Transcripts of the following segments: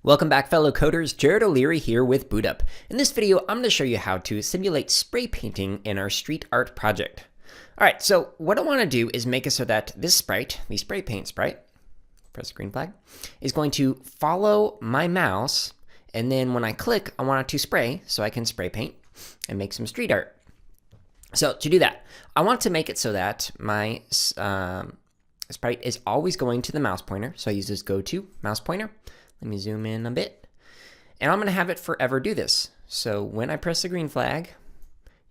Welcome back, fellow coders. Jared O'Leary here with BootUp. In this video, I'm going to show you how to simulate spray painting in our street art project. All right, so what I want to do is make it so that this sprite, the spray paint sprite, press the green flag, is going to follow my mouse, and then when I click, I want it to spray, so I can spray paint and make some street art. So to do that, I want to make it so that my sprite is always going to the mouse pointer. So I use this go to mouse pointer. Let me zoom in a bit. And I'm going to have it forever do this. So when I press the green flag,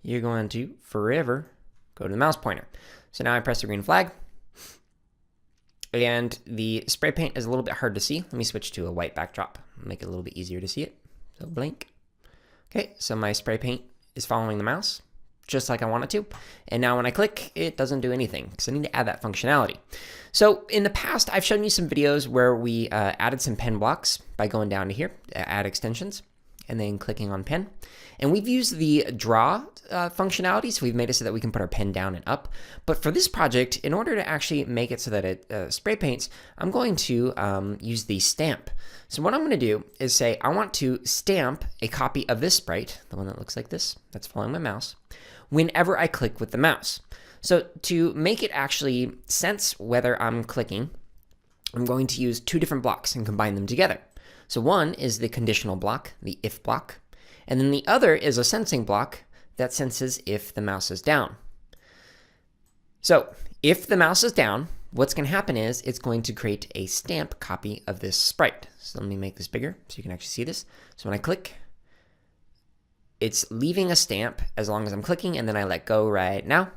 you're going to forever go to the mouse pointer. So now I press the green flag. And the spray paint is a little bit hard to see. Let me switch to a white backdrop. Make it a little bit easier to see it. So blink. Okay, so my spray paint is following the mouse, just like I want it to. And now when I click, it doesn't do anything because I need to add that functionality. So in the past, I've shown you some videos where we added some pen blocks by going down to here, add extensions, and then clicking on pen. And we've used the draw functionality, so we've made it so that we can put our pen down and up. But for this project, in order to actually make it so that it spray paints, I'm going to use the stamp. So what I'm going to do is say I want to stamp a copy of this sprite, the one that looks like this, that's following my mouse, whenever I click with the mouse. So to make it actually sense whether I'm clicking, I'm going to use two different blocks and combine them together. So one is the conditional block, the if block, and then the other is a sensing block that senses if the mouse is down. So if the mouse is down, what's going to happen is it's going to create a stamp copy of this sprite. So let me make this bigger so you can actually see this. So when I click, it's leaving a stamp as long as I'm clicking, and then I let go right now,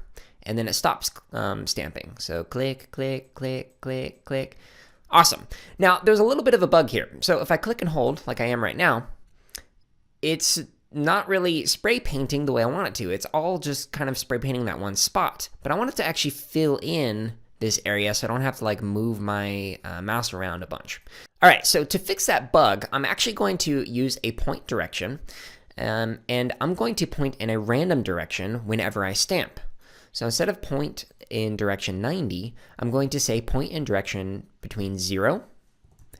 and then it stops stamping. So click, click, click, click, click. Awesome. Now, there's a little bit of a bug here. So if I click and hold, like I am right now, it's not really spray painting the way I want it to. It's all just kind of spray painting that one spot. But I want it to actually fill in this area so I don't have to like move my mouse around a bunch. All right, so to fix that bug, I'm actually going to use a point direction. And I'm going to point in a random direction whenever I stamp. So instead of point in direction 90, I'm going to say point in direction between 0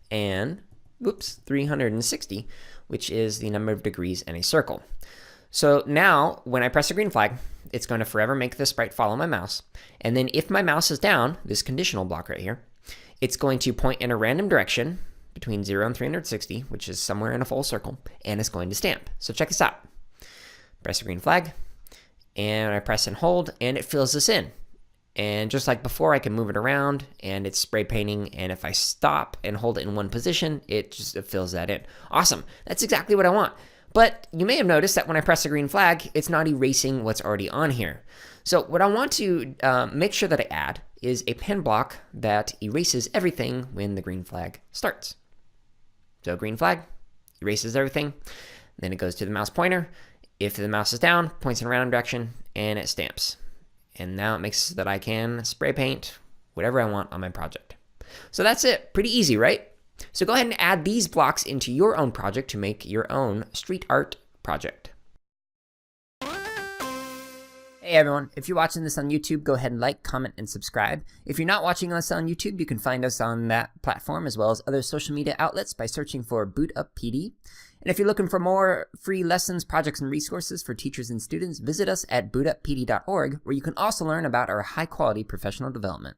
and 360, which is the number of degrees in a circle. So now when I press the green flag, it's going to forever make the sprite follow my mouse. And then if my mouse is down, this conditional block right here, it's going to point in a random direction between 0 and 360, which is somewhere in a full circle, and it's going to stamp. So check this out. Press the green flag, and I press and hold, and it fills this in. And just like before, I can move it around, and it's spray painting, and if I stop and hold it in one position, it fills that in. Awesome. That's exactly what I want. But you may have noticed that when I press the green flag, it's not erasing what's already on here. So what I want to make sure that I add is a pen block that erases everything when the green flag starts. So green flag erases everything. Then it goes to the mouse pointer. If the mouse is down, points in a random direction, and it stamps. And now it makes so that I can spray paint whatever I want on my project. So that's it. Pretty easy, right? So go ahead and add these blocks into your own project to make your own street art project. Hey everyone, if you're watching this on YouTube, go ahead and like, comment, and subscribe. If you're not watching us on YouTube, you can find us on that platform as well as other social media outlets by searching for BootUp PD. And if you're looking for more free lessons, projects, and resources for teachers and students, visit us at bootuppd.org, where you can also learn about our high-quality professional development.